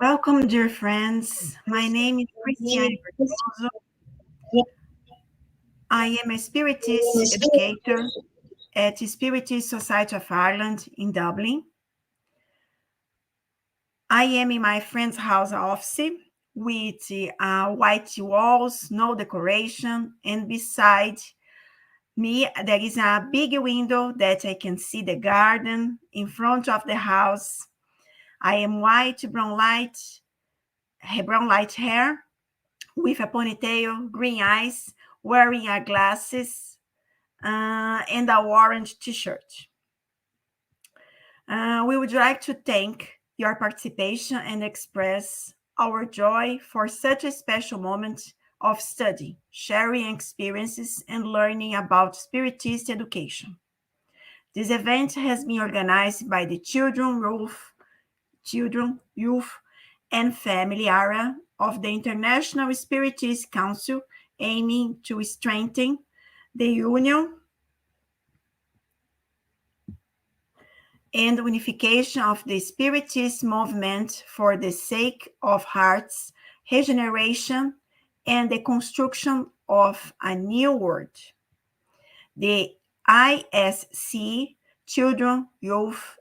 Welcome, dear friends. My name is Cristiane Bertoso. I am a Spiritist educator at the Spiritist Society of Ireland in Dublin. I am in my friend's house office with white walls, no decoration, and beside me there is a big window that I can see the garden in front of the house. I am brown light hair with a ponytail, green eyes, wearing glasses, and a orange t-shirt. We would like to thank your participation and express our joy for such a special moment of study, sharing experiences, and learning about Spiritist education. This event has been organized by the Youth, and Family area of the International Spiritist Council, aiming to strengthen the union and unification of the Spiritist movement for the sake of hearts, regeneration, and the construction of a new world. The ISC, Children, Youth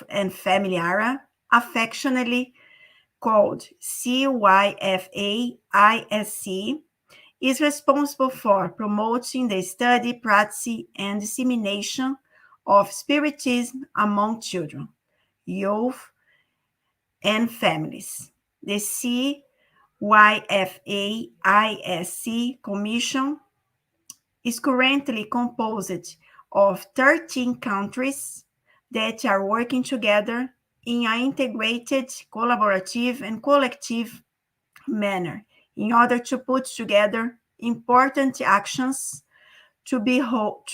and Family area, affectionately called CYFA-ISC, is responsible for promoting the study, practice, and dissemination of Spiritism among children, youth, and families. The CYFA-ISC Commission is currently composed of 13 countries that are working together in an integrated, collaborative, and collective manner in order to put together important actions that we hope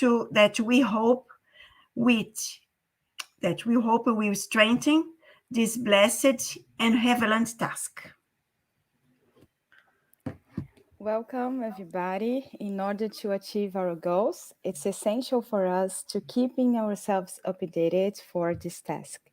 will strengthen this blessed and relevant task. Welcome, everybody. In order to achieve our goals, it's essential for us to keeping ourselves updated for this task.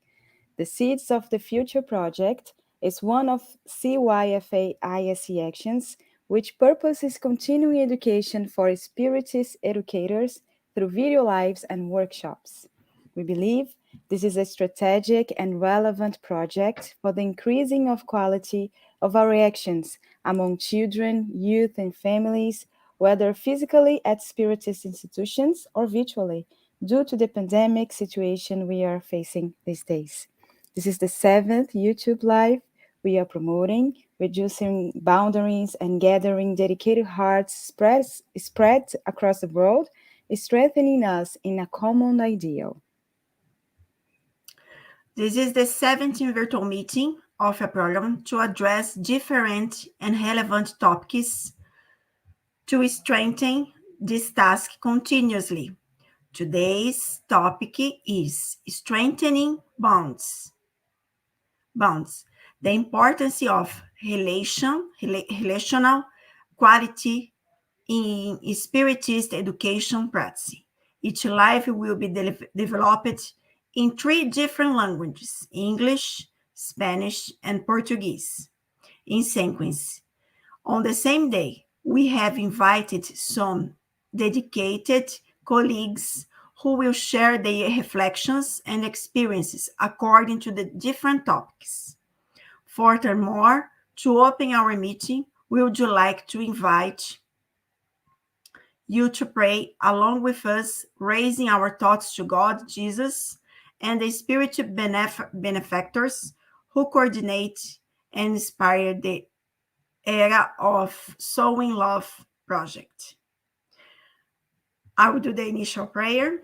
The Seeds of the Future project is one of CYFA ISC actions, which purpose is continuing education for Spiritist educators through video lives and workshops. We believe this is a strategic and relevant project for the increasing of quality of our actions among children, youth, and families, whether physically at Spiritist institutions or virtually, due to the pandemic situation we are facing these days. This is the 7th YouTube Live we are promoting, reducing boundaries and gathering dedicated hearts spread across the world, strengthening us in a common ideal. This is the 17th virtual meeting of a program to address different and relevant topics to strengthen this task continuously. Today's topic is strengthening bonds. The importance of relational quality in Spiritist education practice. Each live will be developed in 3 different languages, English, Spanish, and Portuguese, in sequence. On the same day, we have invited some dedicated colleagues who will share their reflections and experiences according to the different topics. Furthermore, to open our meeting, we would like to invite you to pray along with us, raising our thoughts to God, Jesus, and the spiritual benefactors who coordinate and inspire the Era of Sowing Love project. I will do the initial prayer.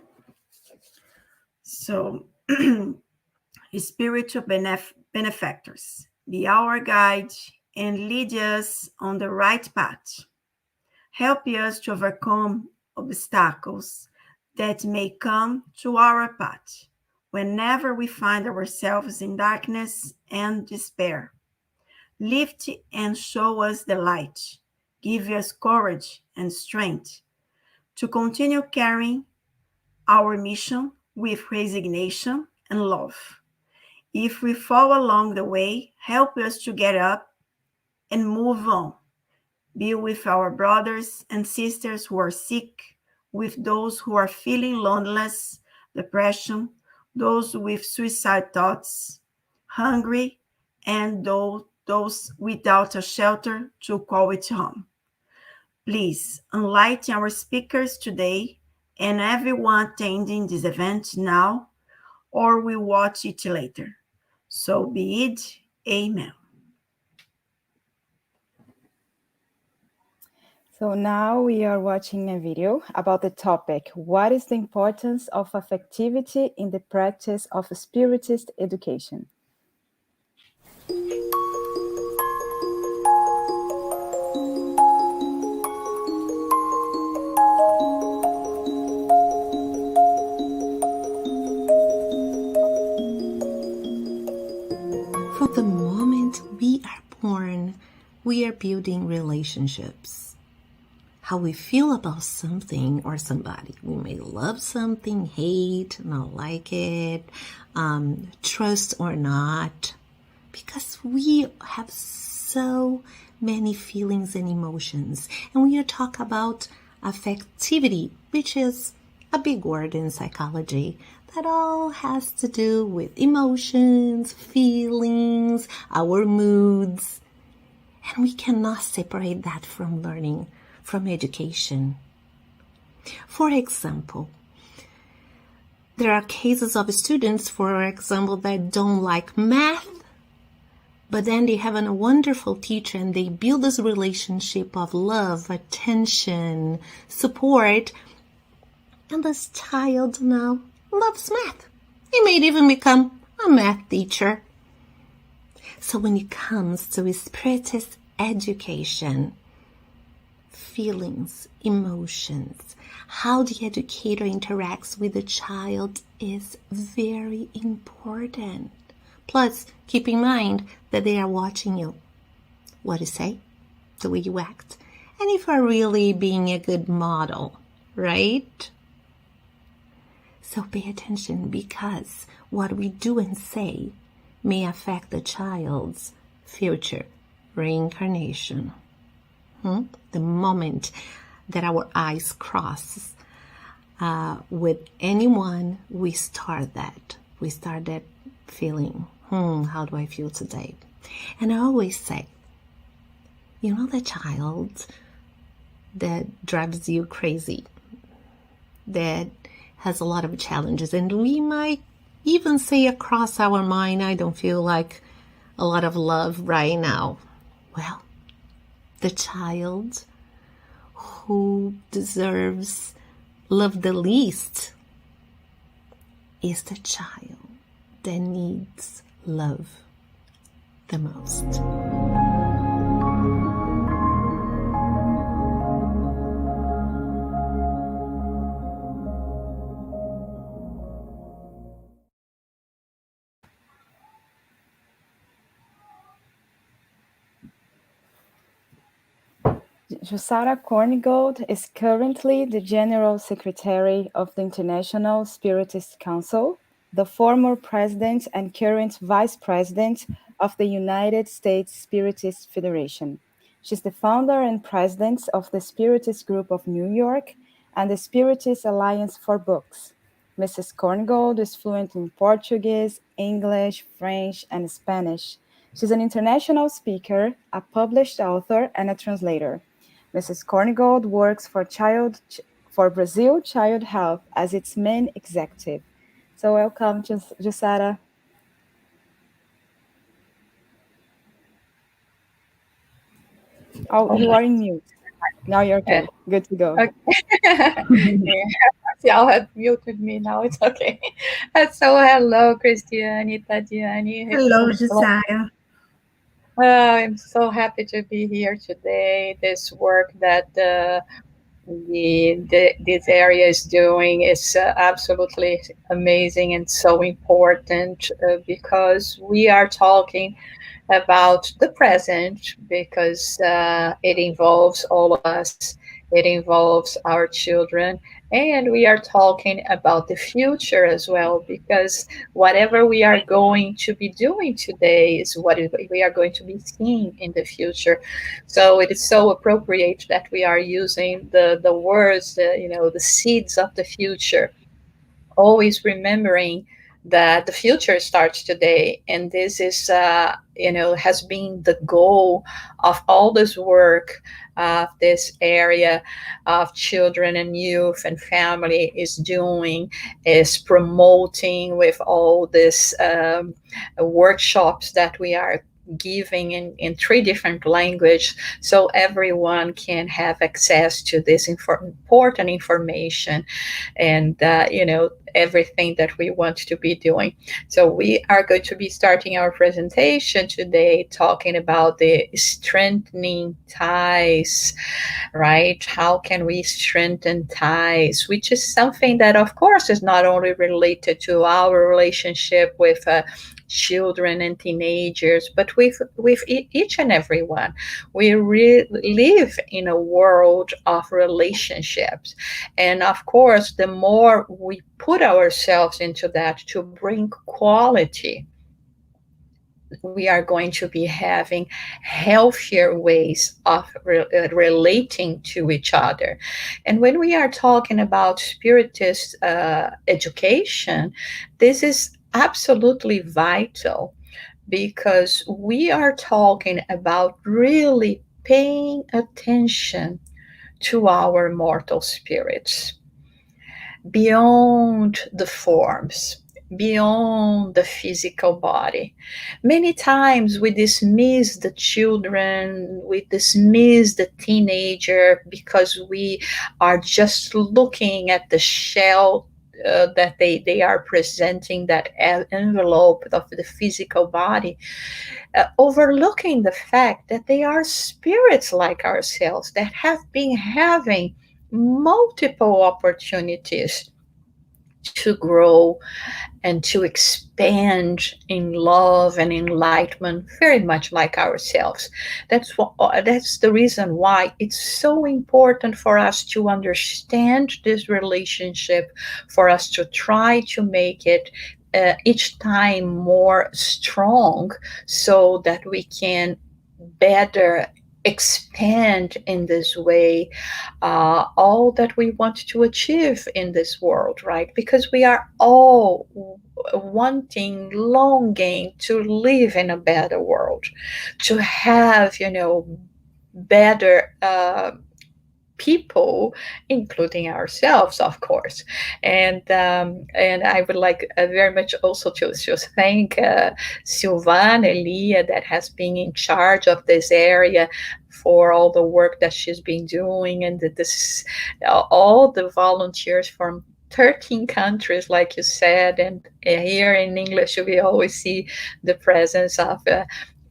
So, spiritual benefactors, be our guide and lead us on the right path. Help us to overcome obstacles that may come to our path whenever we find ourselves in darkness and despair. Lift and show us the light. Give us courage and strength to continue carrying our mission with resignation and love. If we fall along the way, help us to get up and move on. Be with our brothers and sisters who are sick, with those who are feeling loneliness, depression, those with suicide thoughts, hungry, and those without a shelter to call it home. Please enlighten our speakers today and everyone attending this event now, or will watch it later. So be it. Amen. So now we are watching a video about the topic, what is the importance of affectivity in the practice of Spiritist education? From the moment we are born, we are building relationships. How we feel about something or somebody. We may love something, hate, not like it, trust or not, because we have so many feelings and emotions. And we are talking about affectivity, which is a big word in psychology that all has to do with emotions, feelings, our moods. And we cannot separate that from learning, from education. For example, there are cases of students, for example, that don't like math, but then they have a wonderful teacher and they build this relationship of love, attention, support, and this child now loves math. He may even become a math teacher. So when it comes to Spiritist education, feelings, emotions, how the educator interacts with the child is very important. Plus, keep in mind that they are watching you. What you say, the way you act, and if you're really being a good model, right? So pay attention, because what we do and say may affect the child's future reincarnation. The moment that our eyes cross with anyone, we start that. We start that feeling, how do I feel today? And I always say, you know, the child that drives you crazy, that has a lot of challenges, and we might even say across our mind, I don't feel like a lot of love right now. Well, the child who deserves love the least is the child that needs love the most. Jussara Korngold is currently the General Secretary of the International Spiritist Council, the former President and current Vice President of the United States Spiritist Federation. She's the founder and president of the Spiritist Group of New York and the Spiritist Alliance for Books. Mrs. Korngold is fluent in Portuguese, English, French, and Spanish. She's an international speaker, a published author, and a translator. Mrs. Korngold works for Brazil Child Health as its main executive. So welcome, Jussara. Oh, you are in mute. Now you're okay. Good to go. Okay. Y'all have muted me now. It's okay. So hello, Christiane, Tatiane. Hello, Jussara. I'm so happy to be here today. This work that this area is doing is absolutely amazing and so important because we are talking about the present, because it involves all of us. It involves our children, And we are talking about the future as well, because whatever we are going to be doing today is what we are going to be seeing in the future. So it is so appropriate that we are using the words, the seeds of the future, always remembering that the future starts today. And this is has been the goal of all this work of this area of children and youth and family is doing, is promoting with all this workshops that we are giving in three different languages, so everyone can have access to this important information, and everything that we want to be doing. So we are going to be starting our presentation today talking about the strengthening ties, right? How can we strengthen ties, which is something that, of course, is not only related to our relationship with children and teenagers, but with each and every one. We live in a world of relationships, and of course, the more we put ourselves into that to bring quality, we are going to be having healthier ways of relating to each other. And when we are talking about Spiritist education, this is absolutely vital, because we are talking about really paying attention to our mortal spirits beyond the forms, beyond the physical body. Many times we dismiss the children, we dismiss the teenager because we are just looking at the shell that they are presenting, that envelope of the physical body, overlooking the fact that they are spirits like ourselves that have been having multiple opportunities to grow and to expand in love and enlightenment, very much like ourselves. That's the reason why it's so important for us to understand this relationship, for us to try to make it each time more strong, so that we can better expand in this way all that we want to achieve in this world, right? Because we are all wanting, longing to live in a better world, to have, better people, including ourselves, of course. And I would like very much also to thank Silvana Elia, that has been in charge of this area, for all the work that she's been doing, and this all the volunteers from 13 countries, like you said. And here in English, we always see the presence of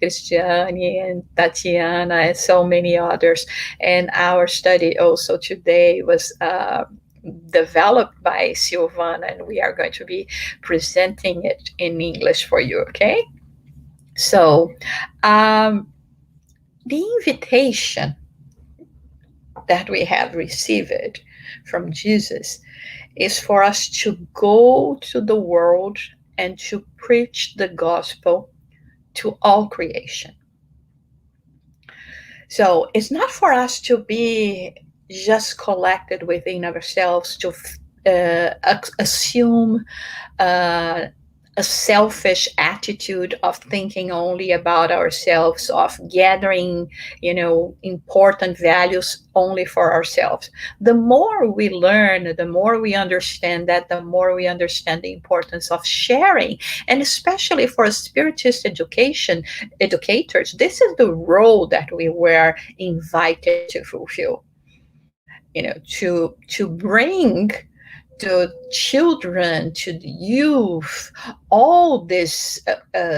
Cristiane and Tatiana and so many others. And our study also today was developed by Silvana, and we are going to be presenting it in English for you, okay? So the invitation that we have received from Jesus is for us to go to the world and to preach the gospel to all creation. So it's not for us to be just collected within ourselves, to assume a selfish attitude of thinking only about ourselves, of gathering, important values only for ourselves. The more we learn, the more we understand that, the more we understand the importance of sharing. And especially for Spiritist educators, this is the role that we were invited to fulfill. To bring to children, to the youth, all this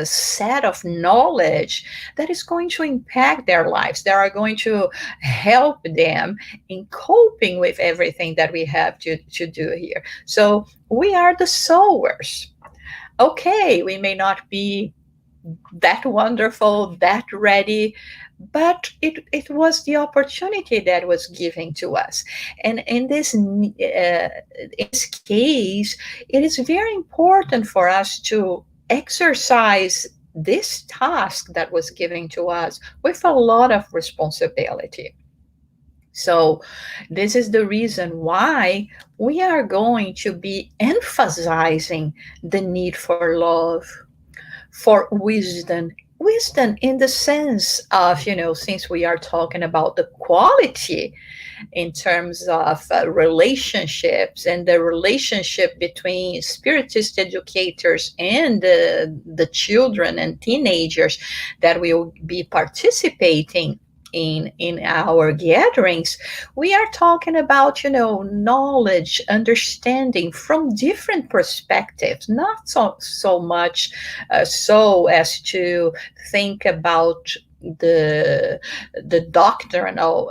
set of knowledge that is going to impact their lives, that are going to help them in coping with everything that we have to do here. So we are the sowers. Okay, we may not be that wonderful, that ready, but it was the opportunity that was given to us. And in this case, it is very important for us to exercise this task that was given to us with a lot of responsibility. So, this is the reason why we are going to be emphasizing the need for love, for wisdom. Wisdom in the sense of, since we are talking about the quality in terms of relationships and the relationship between spiritist educators and the children and teenagers that will be participating in our gatherings, we are talking about knowledge, understanding from different perspectives, not so much so as to think about the doctrinal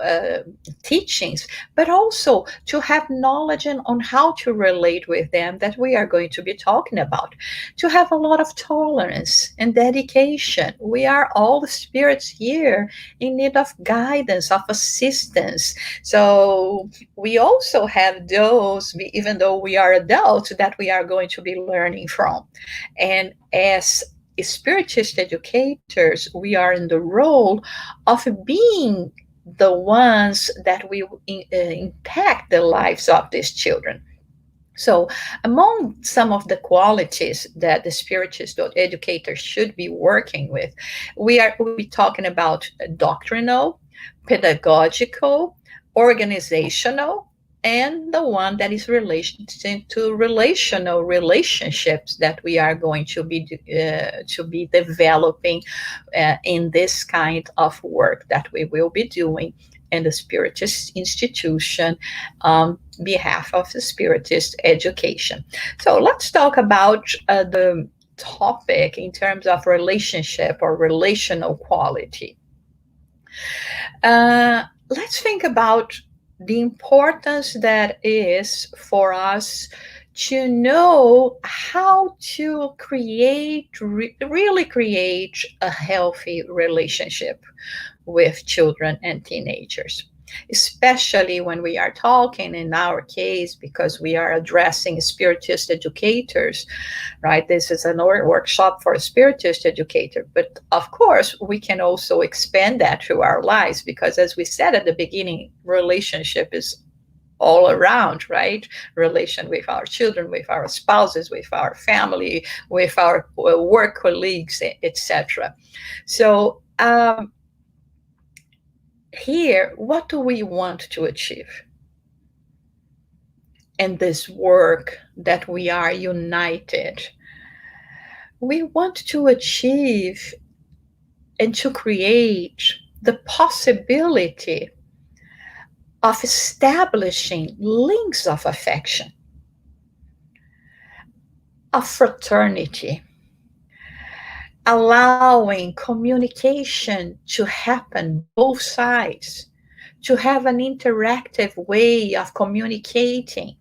teachings, but also to have knowledge on how to relate with them, that we are going to be talking about, to have a lot of tolerance and dedication. We are all the spirits here in need of guidance, of assistance. So we also have those, even though we are adults, that we are going to be learning from. And as Spiritist educators, we are in the role of being the ones that will impact the lives of these children. So, among some of the qualities that the Spiritist educators should be working with, we'll be talking about doctrinal, pedagogical, organizational, and the one that is relation to relational relationships that we are going to be developing in this kind of work that we will be doing in the Spiritist institution on behalf of the Spiritist education. So let's talk about the topic in terms of relationship or relational quality. Let's think about the importance that is for us to know how to really create a healthy relationship with children and teenagers, especially when we are talking, in our case, because we are addressing Spiritist educators, right? This is a workshop for a Spiritist educator, but of course, we can also expand that to our lives, because as we said at the beginning, relationship is all around, right? Relation with our children, with our spouses, with our family, with our work colleagues, etc. So, here, what do we want to achieve in this work that we are united? We want to achieve and to create the possibility of establishing links of affection, of fraternity, allowing communication to happen both sides, to have an interactive way of communicating,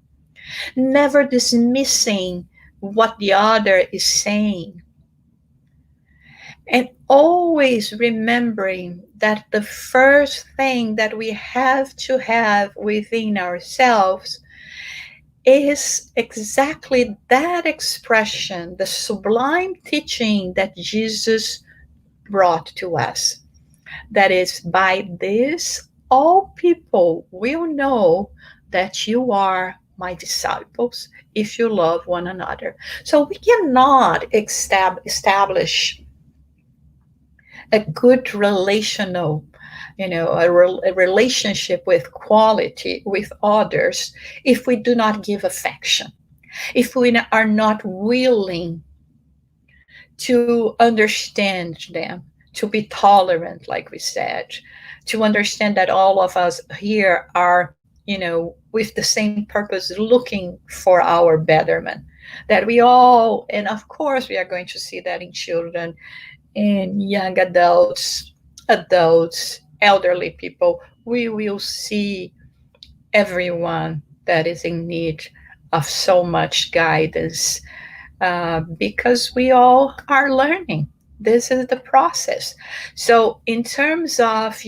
never dismissing what the other is saying, and always remembering that the first thing that we have to have within ourselves is exactly that expression, the sublime teaching that Jesus brought to us. That is, by this, all people will know that you are my disciples if you love one another. So we cannot establish a good relational, a relationship with quality with others if we do not give affection, if we are not willing to understand them, to be tolerant, like we said, to understand that all of us here are, with the same purpose, looking for our betterment. That we all, and of course, we are going to see that in children, in young adults, elderly people, we will see everyone that is in need of so much guidance, because we all are learning. This is the process. So in terms of,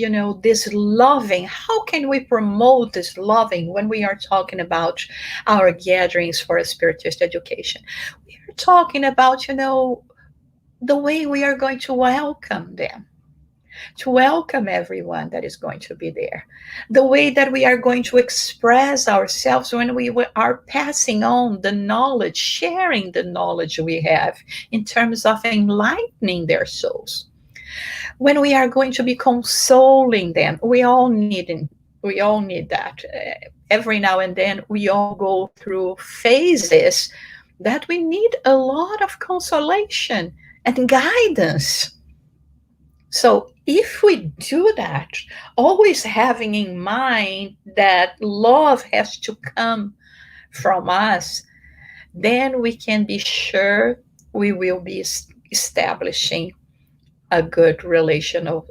this loving, how can we promote this loving when we are talking about our gatherings for a Spiritist education? We are talking about, the way we are going to welcome them, to welcome everyone that is going to be there, the way that we are going to express ourselves when we are passing on the knowledge, sharing the knowledge we have in terms of enlightening their souls, when we are going to be consoling them. We all need that. Every now and then we all go through phases that we need a lot of consolation and guidance. So if we do that, always having in mind that love has to come from us, then we can be sure we will be establishing a good relational,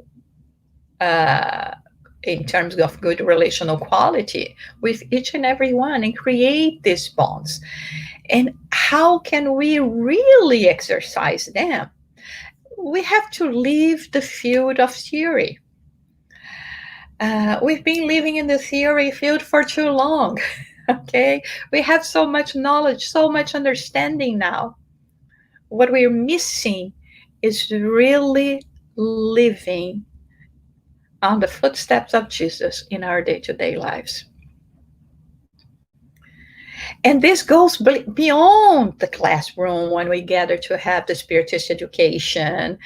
in terms of good relational quality with each and every one, and create these bonds. And how can we really exercise them? We have to leave the field of theory. We've been living in the theory field for too long. Okay, we have so much knowledge, so much understanding now. What we're missing is really living on the footsteps of Jesus in our day-to-day lives. And this goes beyond the classroom when we gather to have the Spiritist education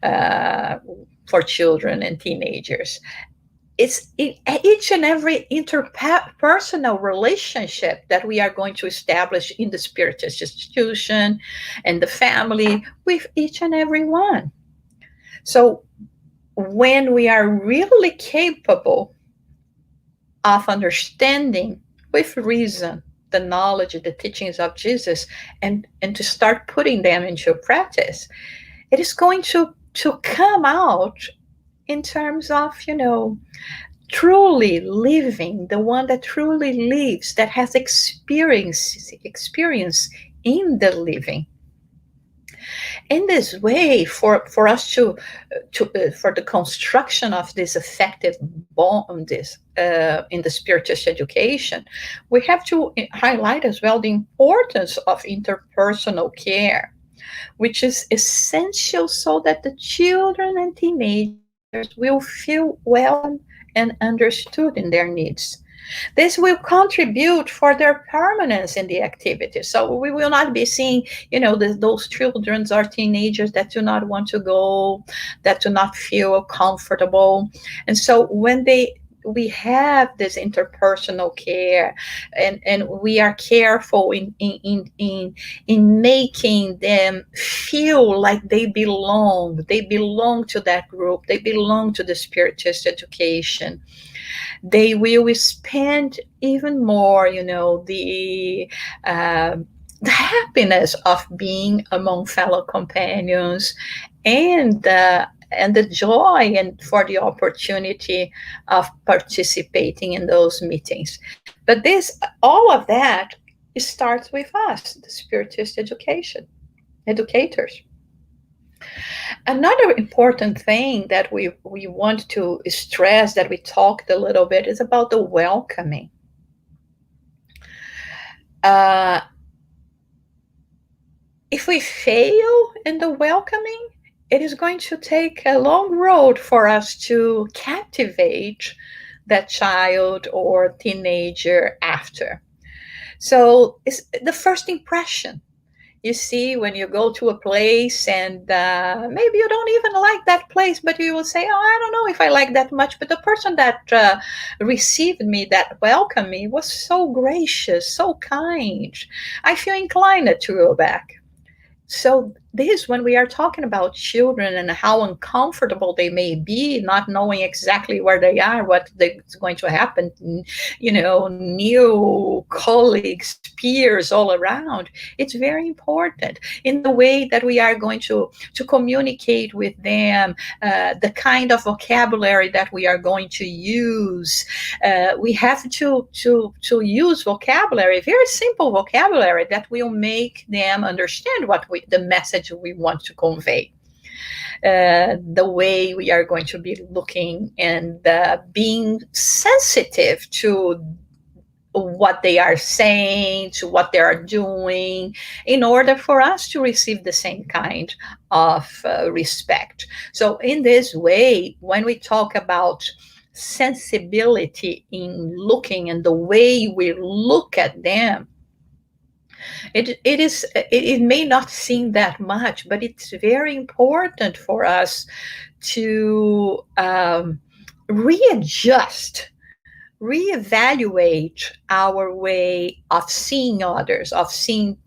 for children and teenagers. It's in each and every interpersonal relationship that we are going to establish in the Spiritist institution and the family with each and every one. So when we are really capable of understanding with reason the knowledge, the teachings of Jesus, and to start putting them into practice, it is going to come out in terms of, truly living, the one that truly lives, that has experience in the living. In this way, for us for the construction of this effective bond, in the Spiritist education, we have to highlight as well the importance of interpersonal care, which is essential so that the children and teenagers will feel welcome and understood in their needs. This will contribute for their permanence in the activity. So we will not be seeing, those children or teenagers that do not want to go, that do not feel comfortable. And so when we have this interpersonal care, and we are careful in making them feel like they belong to that group, they belong to the Spiritist education, they will spend even more, the happiness of being among fellow companions, and the joy and for the opportunity of participating in those meetings. But all of that starts with us, the Spiritist educators. Another important thing that we want to stress, that we talked a little bit, is about the welcoming. If we fail in the welcoming, it is going to take a long road for us to captivate that child or teenager after. So it's the first impression. You see, when you go to a place and maybe you don't even like that place, but you will say, I don't know if I like that much. But the person that received me, that welcomed me, was so gracious, so kind. I feel inclined to go back. So when we are talking about children and how uncomfortable they may be, not knowing exactly where they are, what is going to happen, new colleagues, peers all around, it's very important in the way that we are going to communicate with them, the kind of vocabulary that we are going to use. We have to use vocabulary, very simple vocabulary, that will make them understand the message we want to convey. the way we are going to be looking and being sensitive to what they are saying, to what they are doing, in order for us to receive the same kind of respect. So, in this way, when we talk about sensibility in looking and the way we look at them, it may not seem that much, but it's very important for us to readjust, reevaluate our way of seeing others, of seeing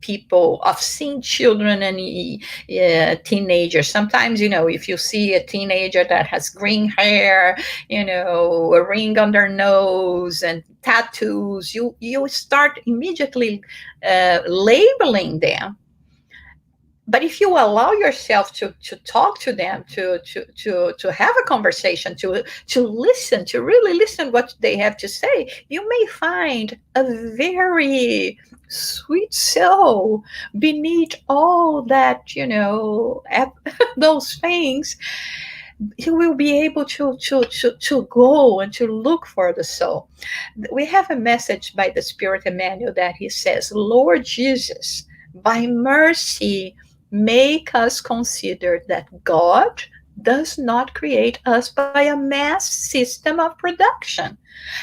people, of seeing children and teenagers. Sometimes, if you see a teenager that has green hair, a ring on their nose and tattoos, you start immediately labeling them. But if you allow yourself to talk to them, to have a conversation, to listen, to really listen what they have to say, you may find a very sweet soul beneath all that, those things. You will be able to go and to look for the soul. We have a message by the Spirit Emmanuel that he says, Lord Jesus, by mercy, make us consider that God does not create us by a mass system of production,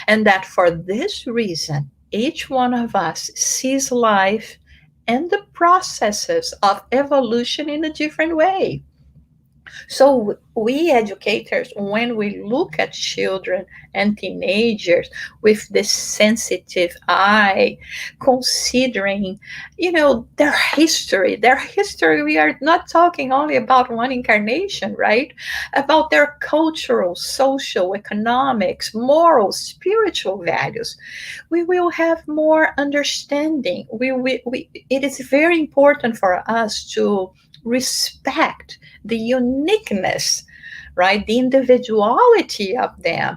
and that for this reason, each one of us sees life and the processes of evolution in a different way. So we educators, when we look at children and teenagers with this sensitive eye, considering, their history, we are not talking only about one incarnation, right? About their cultural, social, economics, moral, spiritual values. We will have more understanding. It is very important for us to respect the uniqueness, right? The individuality of them,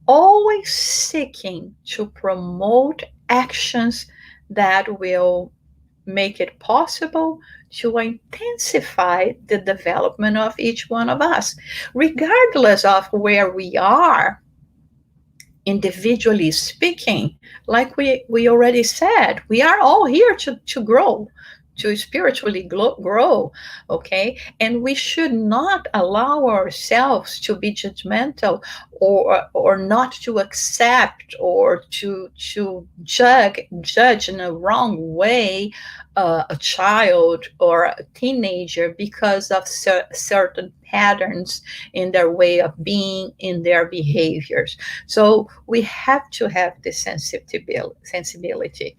always seeking to promote actions that will make it possible to intensify the development of each one of us, regardless of where we are individually speaking. Like we already said, we are all here to grow, to spiritually grow, okay? And we should not allow ourselves to be judgmental or not to accept or to judge in a wrong way a child or a teenager because of certain patterns in their way of being, in their behaviors. So we have to have this sensibility.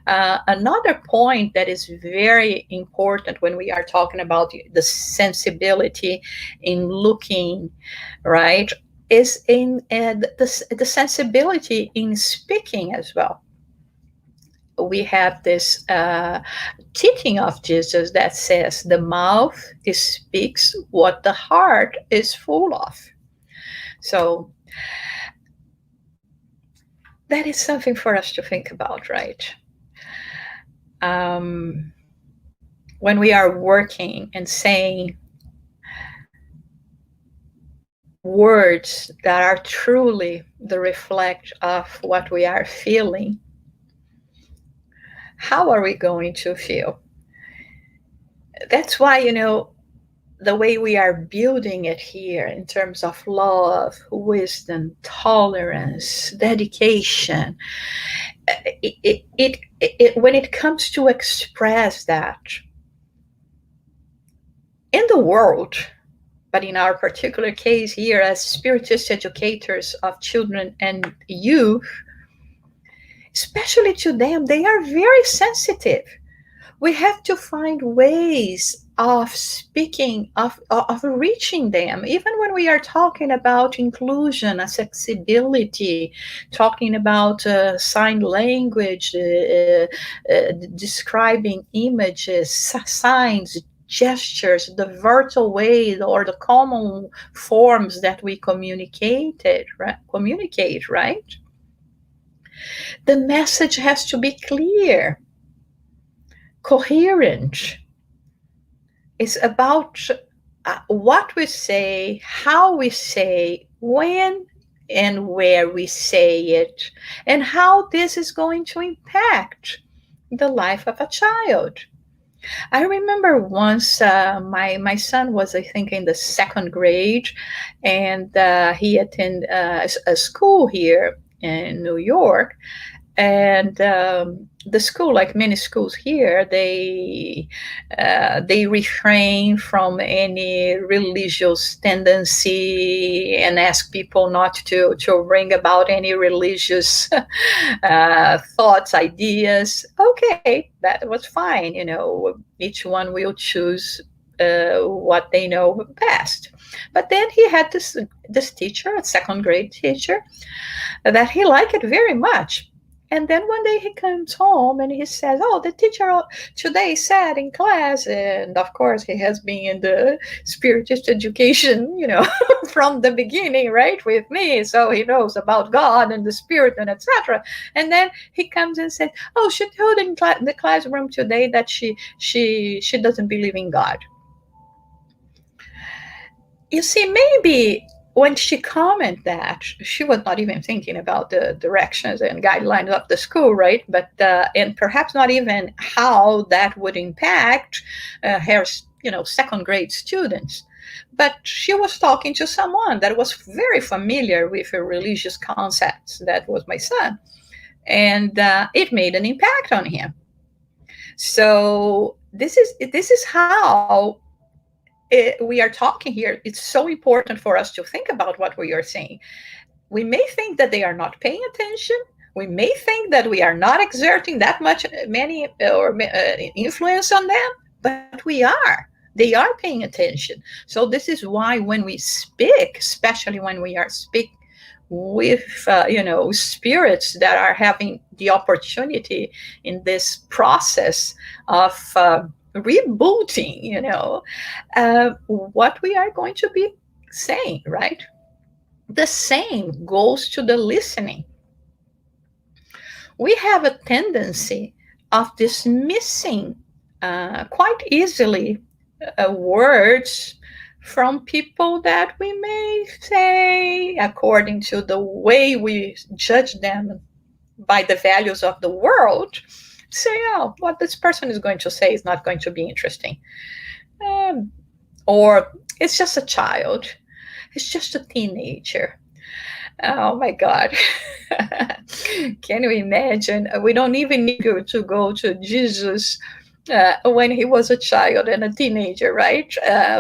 Another point that is very important when we are talking about the sensibility in looking, right, is in the sensibility in speaking as well. We have this teaching of Jesus that says the mouth speaks what the heart is full of. So that is something for us to think about, right? When we are working and saying words that are truly the reflect of what we are feeling, how are we going to feel? That's why, the way we are building it here in terms of love, wisdom, tolerance, dedication, when it comes to express that in the world, but in our particular case here as Spiritist educators of children and youth, especially to them, they are very sensitive. We have to find ways of speaking, of reaching them, even when we are talking about inclusion, accessibility, talking about sign language, describing images, signs, gestures, the virtual way or the common forms that we communicate, right? The message has to be clear, coherent. It's about what we say, how we say, when and where we say it, and how this is going to impact the life of a child. I remember once my son was, I think, in the second grade, and he attended a school here in New York, and the school, like many schools here, they refrain from any religious tendency and ask people not to bring about any religious thoughts, ideas. Okay, that was fine. Each one will choose what they know best. But then he had this teacher, a second grade teacher, that he liked it very much. And then one day he comes home and he says, "Oh, the teacher today said in class," and of course he has been in the Spiritist education, from the beginning, right, with me, so he knows about God and the Spirit and etc. And then he comes and says, "Oh, she told in the classroom today that she doesn't believe in God." You see, maybe when she commented that, she was not even thinking about the directions and guidelines of the school, right? But and perhaps not even how that would impact her, second grade students. But she was talking to someone that was very familiar with her religious concepts. That was my son, and it made an impact on him. So this is how we are talking here. It's so important for us to think about what we are saying. We may think that they are not paying attention. We may think that we are not exerting that much influence on them, but we are. They are paying attention. So this is why when we speak, especially when we are speaking with spirits that are having the opportunity in this process of rebooting, what we are going to be saying, right? The same goes to the listening. We have a tendency of dismissing quite easily words from people that we may say, according to the way we judge them by the values of the world, say, "Oh, what this person is going to say is not going to be interesting." Or it's just a child. It's just a teenager. Oh my God. Can you imagine? We don't even need to go to Jesus when he was a child and a teenager, right?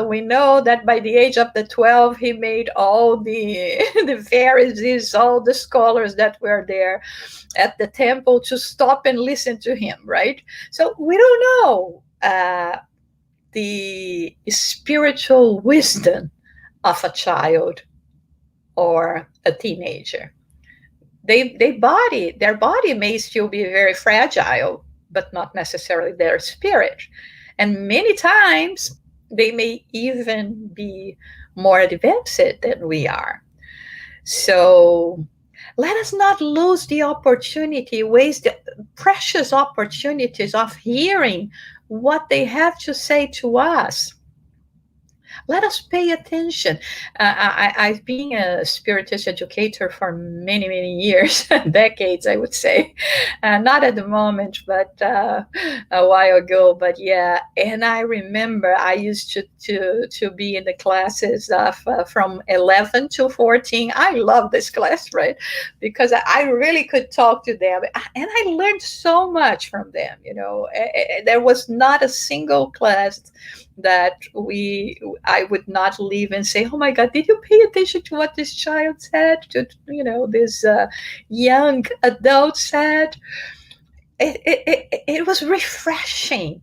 We know that by the age of the 12, he made all the Pharisees, all the scholars that were there at the temple to stop and listen to him, right? So we don't know the spiritual wisdom of a child or a teenager. Their body may still be very fragile, but not necessarily their spirit. And many times they may even be more advanced than we are. So let us not lose the opportunity, waste the precious opportunities of hearing what they have to say to us. Let us pay attention. I've been a Spiritist educator for many, many years, decades, I would say. Not at the moment, but a while ago. But yeah, and I remember I used to be in the classes of from 11 to 14. I love this class, right? Because I really could talk to them, and I learned so much from them. There was not a single class that I would not leave and say, "Oh my God, did you pay attention to what this child said, to this young adult said?" It was refreshing,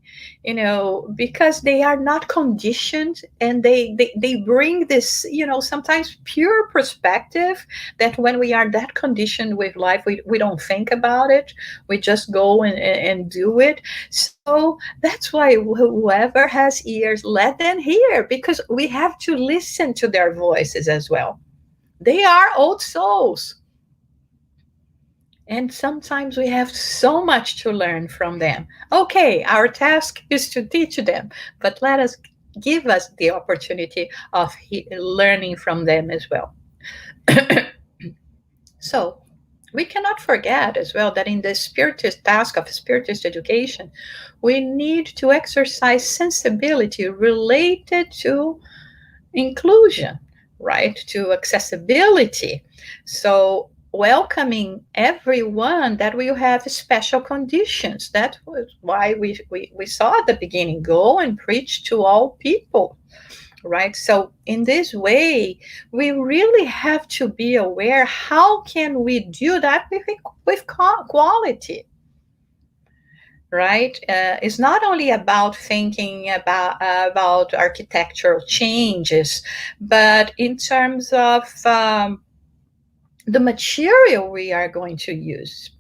because they are not conditioned, and they bring this, sometimes pure perspective that when we are that conditioned with life, we don't think about it. We just go and do it. So that's why whoever has ears, let them hear, because we have to listen to their voices as well. They are old souls. And sometimes we have so much to learn from them. Okay, our task is to teach them, but let us give us the opportunity of learning from them as well. So we cannot forget as well that in the Spiritist task of Spiritist education, we need to exercise sensibility related to inclusion, right? To accessibility. So welcoming everyone that will have special conditions. That was why we saw at the beginning, go and preach to all people, right? So in this way, we really have to be aware, how can we do that with quality? Right? It's not only about thinking about architectural changes, but in terms of the material we are going to use.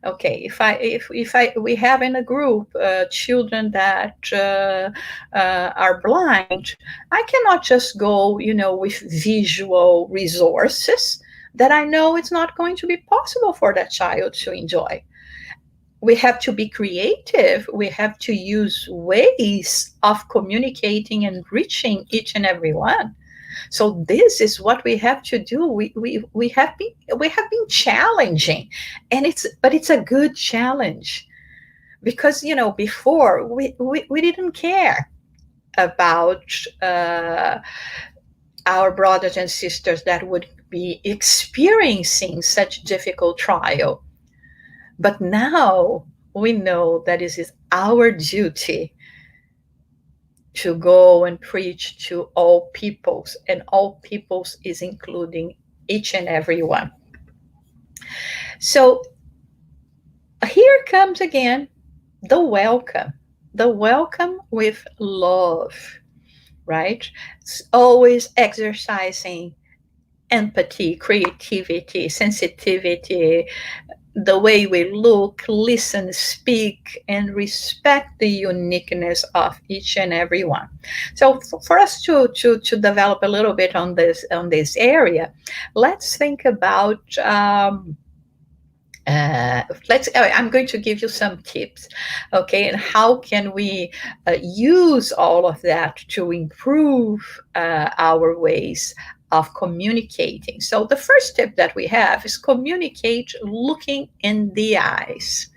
Okay, if we have in a group children that are blind, I cannot just go, with visual resources that I know it's not going to be possible for that child to enjoy. We have to be creative. We have to use ways of communicating and reaching each and every one. So this is what we have to do. We have been challenging, but it's a good challenge, because before we didn't care about our brothers and sisters that would be experiencing such difficult trial. But now we know that it is our duty to go and preach to all peoples, and all peoples is including each and every one. So here comes again the welcome with love, right? It's always exercising empathy, creativity, sensitivity, the way we look, listen, speak, and respect the uniqueness of each and every one. So for us to develop a little bit on this area, let's think about I'm going to give you some tips, okay, and how can we use all of that to improve our ways of communicating. So the first tip that we have is communicate looking in the eyes.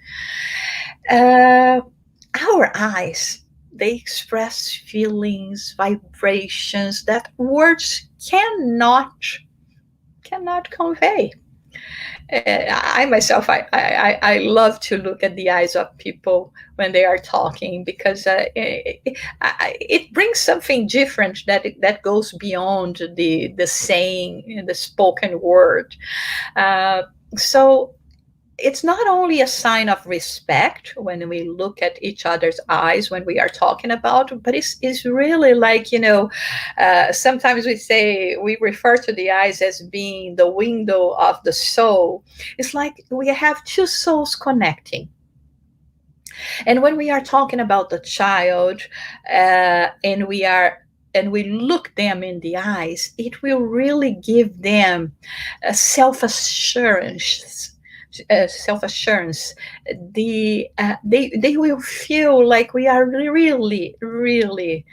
Our eyes, they express feelings, vibrations that words cannot convey. I myself, I love to look at the eyes of people when they are talking, because it brings something different that goes beyond the saying, the spoken word. So it's not only a sign of respect when we look at each other's eyes when we are talking about, but it's really like, sometimes we refer to the eyes as being the window of the soul. It's like we have two souls connecting. And when we are talking about the child, and we look them in the eyes, it will really give them a self-assurance. They will feel like we are really, really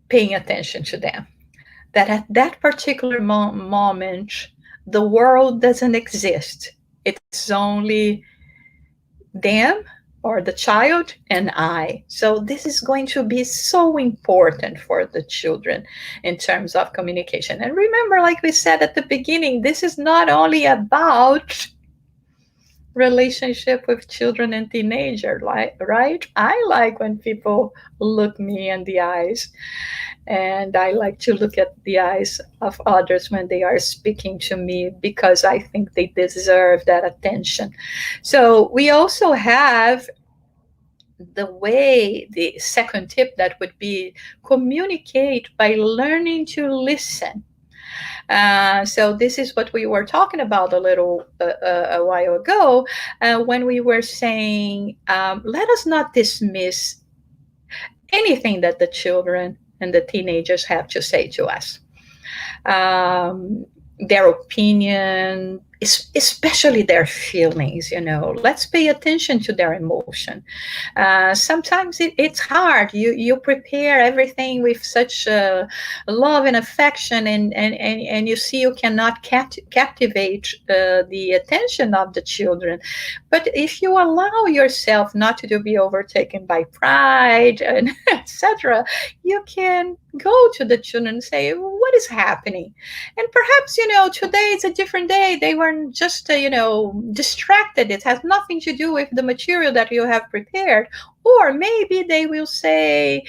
paying attention to them. That at that particular moment, the world doesn't exist. It's only them, or the child, and I. So this is going to be so important for the children in terms of communication. And remember, like we said at the beginning, this is not only about relationship with children and teenagers, right? I like when people look me in the eyes, and I like to look at the eyes of others when they are speaking to me, because I think they deserve that attention. So we also have the second tip that would be communicate by learning to listen. So this is what we were talking about a while ago, when we were saying, let us not dismiss anything that the children and the teenagers have to say to us. Their opinion especially their feelings. Let's pay attention to their emotion. Sometimes it's hard. You prepare everything with such love and affection, and you see you cannot captivate the attention of the children. But if you allow yourself not to be overtaken by pride and etc., you can go to the children and say, what is happening? And perhaps, today is a different day. They weren't just, distracted. It has nothing to do with the material that you have prepared. Or maybe they will say,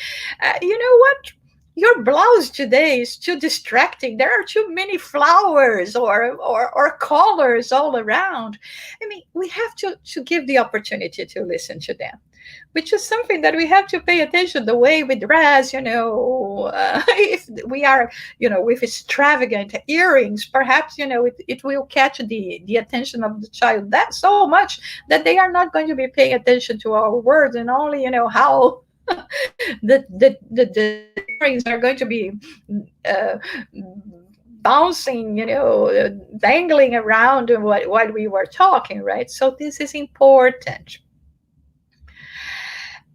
you know what? Your blouse today is too distracting. There are too many flowers or colors all around. I mean, we have to give the opportunity to listen to them, which is something that we have to pay attention. The way we dress, if we are, with extravagant earrings, perhaps, it will catch the attention of the child that so much that they are not going to be paying attention to our words, and only, how the earrings are going to be uh, bouncing, dangling around what we were talking, right? So this is important.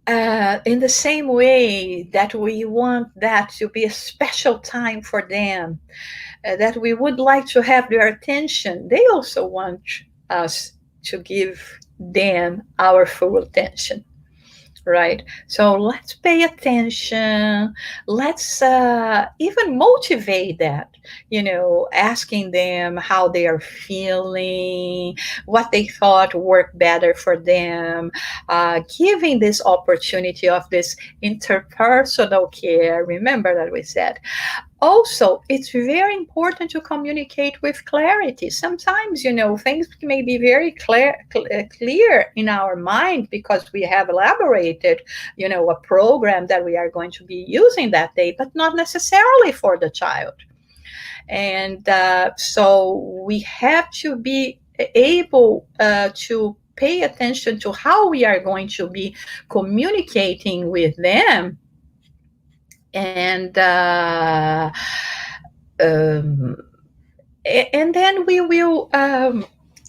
In the same way that we want that to be a special time for them, that we would like to have their attention, they also want us to give them our full attention. Right. So let's pay attention. Let's even motivate that, asking them how they are feeling, what they thought worked better for them, giving this opportunity of this interpersonal care. Remember that we said. Also, it's very important to communicate with clarity. Sometimes, things may be very clear in our mind because we have elaborated, a program that we are going to be using that day, but not necessarily for the child. And so we have to be able to pay attention to how we are going to be communicating with them. And then we will,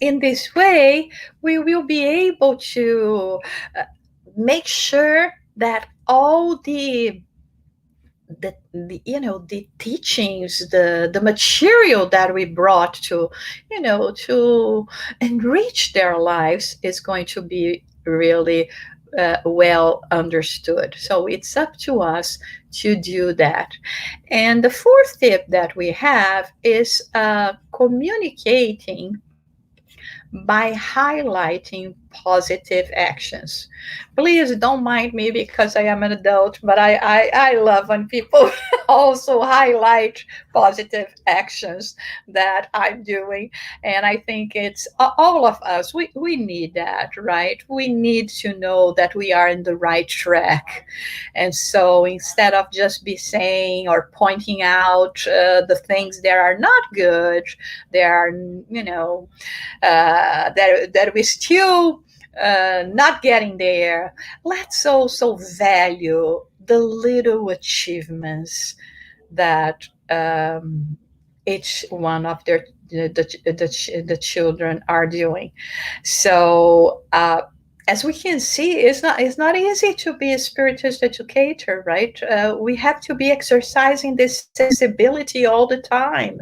in this way, we will be able to make sure that all the teachings, the material that we brought to enrich their lives is going to be really well understood. So it's up to us to do that. And the fourth tip that we have is communicating by highlighting positive actions. Please don't mind me because I am an adult, but I love when people also highlight positive actions that I'm doing. And I think it's all of us, we need that, right? We need to know that we are in the right track. And so instead of just be saying or pointing out the things that are not good, there are, that we still not getting there. Let's also value the little achievements that each one of the children are doing. So as we can see, it's not easy to be a Spiritist educator, right? We have to be exercising this sensibility all the time.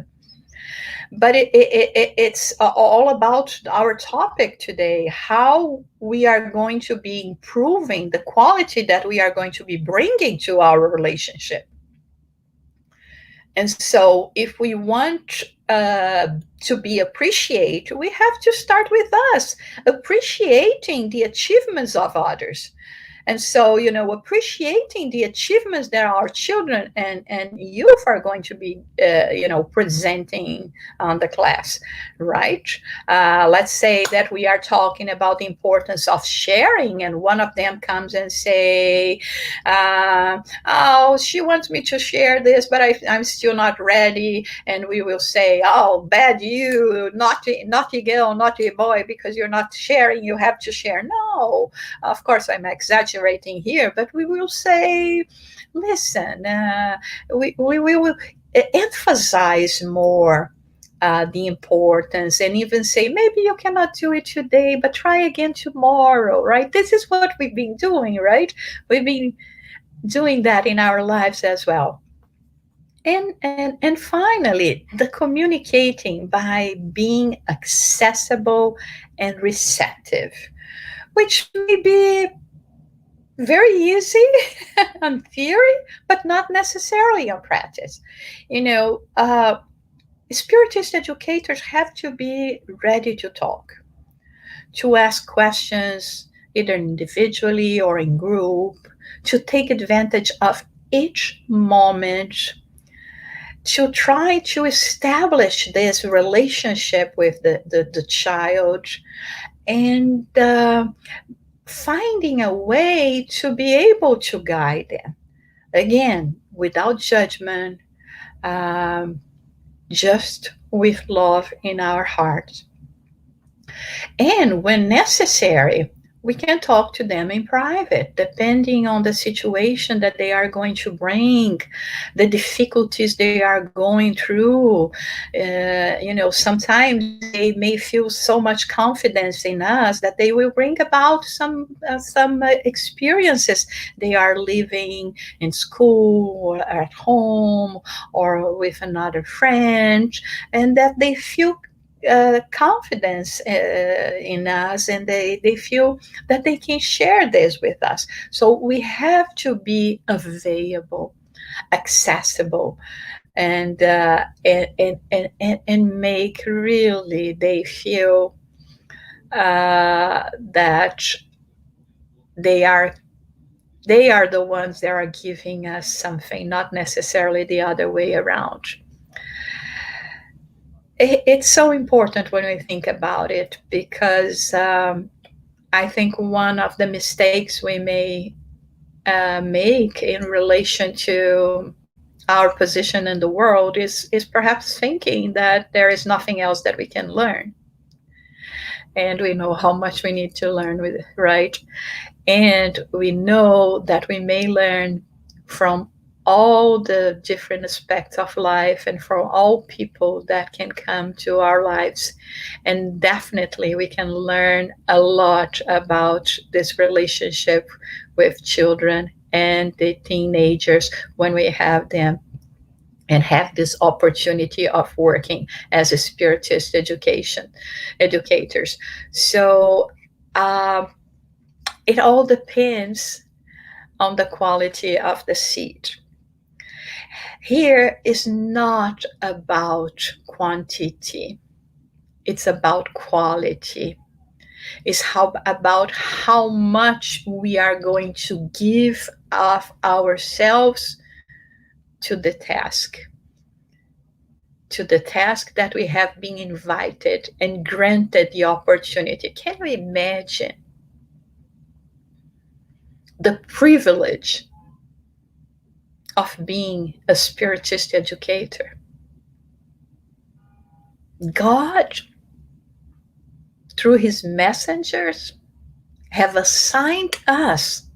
But it's all about our topic today, how we are going to be improving the quality that we are going to be bringing to our relationship. And so if we want to be appreciated, we have to start with us, appreciating the achievements of others. And so, appreciating the achievements that our children and youth are going to be, presenting on the class, right? Let's say that we are talking about the importance of sharing, and one of them comes and say, oh, she wants me to share this, but I'm still not ready. And we will say, oh, bad you, naughty girl, naughty boy, because you're not sharing, you have to share. No, of course, I'm exaggerating here, but we will say, listen, we will emphasize more the importance, and even say, maybe you cannot do it today, but try again tomorrow, right? This is what we've been doing, right? We've been doing that in our lives as well. And finally, the communicating by being accessible and receptive, which may be very easy on theory, but not necessarily on practice. You know, Spiritist educators have to be ready to talk, to ask questions, either individually or in group, to take advantage of each moment, to try to establish this relationship with the child, and finding a way to be able to guide them. Again, without judgment, um, just with love in our hearts. And when necessary, we can talk to them in private, depending on the situation that they are going to bring, the difficulties they are going through. Sometimes they may feel so much confidence in us that they will bring about some experiences they are living in school or at home or with another friend, and that they feel confidence in us, and they feel that they can share this with us. So we have to be available, accessible, and make really they feel that they are the ones that are giving us something, not necessarily the other way around. It's so important when we think about it, because I think one of the mistakes we may make in relation to our position in the world is perhaps thinking that there is nothing else that we can learn. And we know how much we need to learn with it, right? And we know that we may learn from all the different aspects of life and from all people that can come to our lives. And definitely we can learn a lot about this relationship with children and the teenagers when we have them and have this opportunity of working as a Spiritist educators. So it all depends on the quality of the seed. Here is not about quantity, it's about quality. It's about how much we are going to give of ourselves to the task that we have been invited and granted the opportunity. Can you imagine the privilege of being a Spiritist educator? God, through his messengers, have assigned us,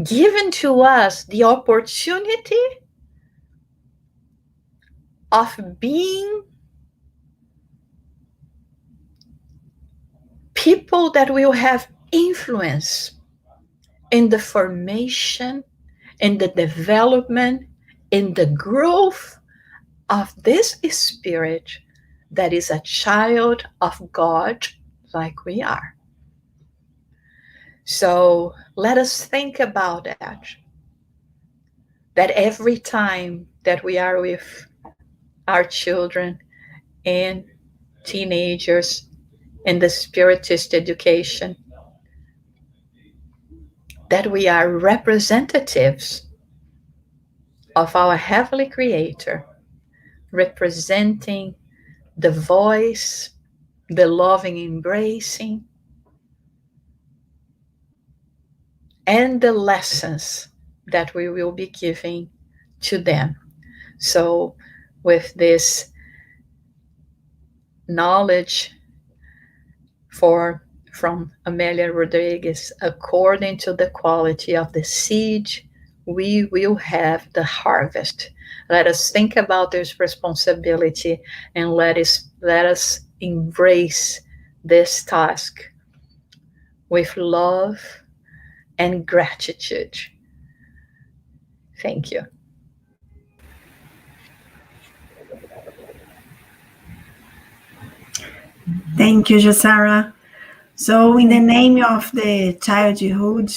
given to us the opportunity of being people that will have influence in the formation, in the development, in the growth of this spirit that is a child of God like we are. So let us think about that every time that we are with our children and teenagers in the Spiritist education, that we are representatives of our Heavenly Creator, representing the voice, the loving embracing, and the lessons that we will be giving to them. So with this knowledge from Amelia Rodriguez, according to the quality of the seed, we will have the harvest. Let us think about this responsibility and let us embrace this task with love and gratitude. Thank you. Thank you, Jussara. So, in the name of the Childhood,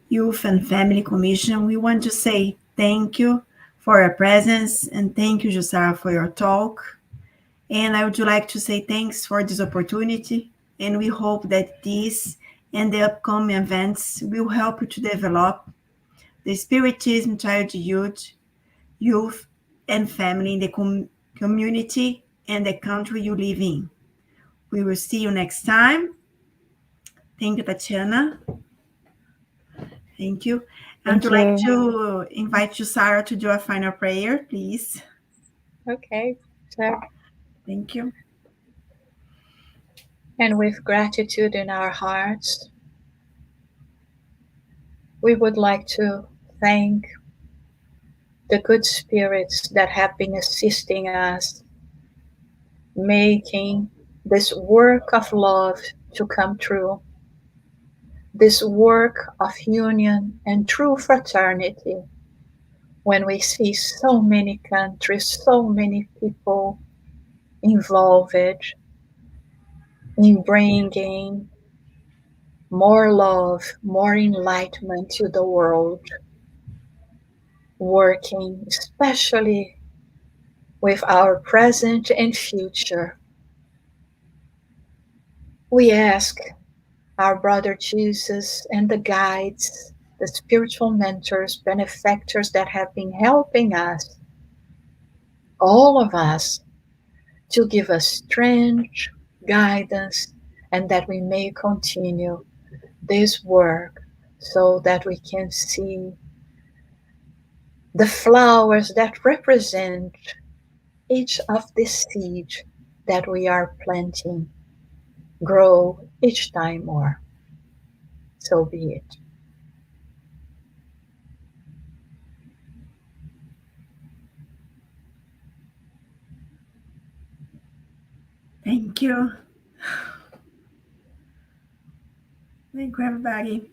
Youth and Family Commission, we want to say thank you for your presence and thank you, Jussara, for your talk. And I would like to say thanks for this opportunity. And we hope that this and the upcoming events will help you to develop the Spiritism youth, and family in the community and the country you live in. We will see you next time. Thank you, Tatiana. Thank you. I would like to invite you, Sarah, to do a final prayer, please. Okay, so. Thank you. And with gratitude in our hearts, we would like to thank the good spirits that have been assisting us, making this work of love to come true, this work of union and true fraternity. When we see so many countries, so many people involved in bringing more love, more enlightenment to the world, working especially with our present and future. We ask our brother Jesus and the guides, the spiritual mentors, benefactors that have been helping us, all of us, to give us strength, guidance, and that we may continue this work so that we can see the flowers that represent each of the seeds that we are planting grow each time more. So be it. Thank you. Thank you, everybody.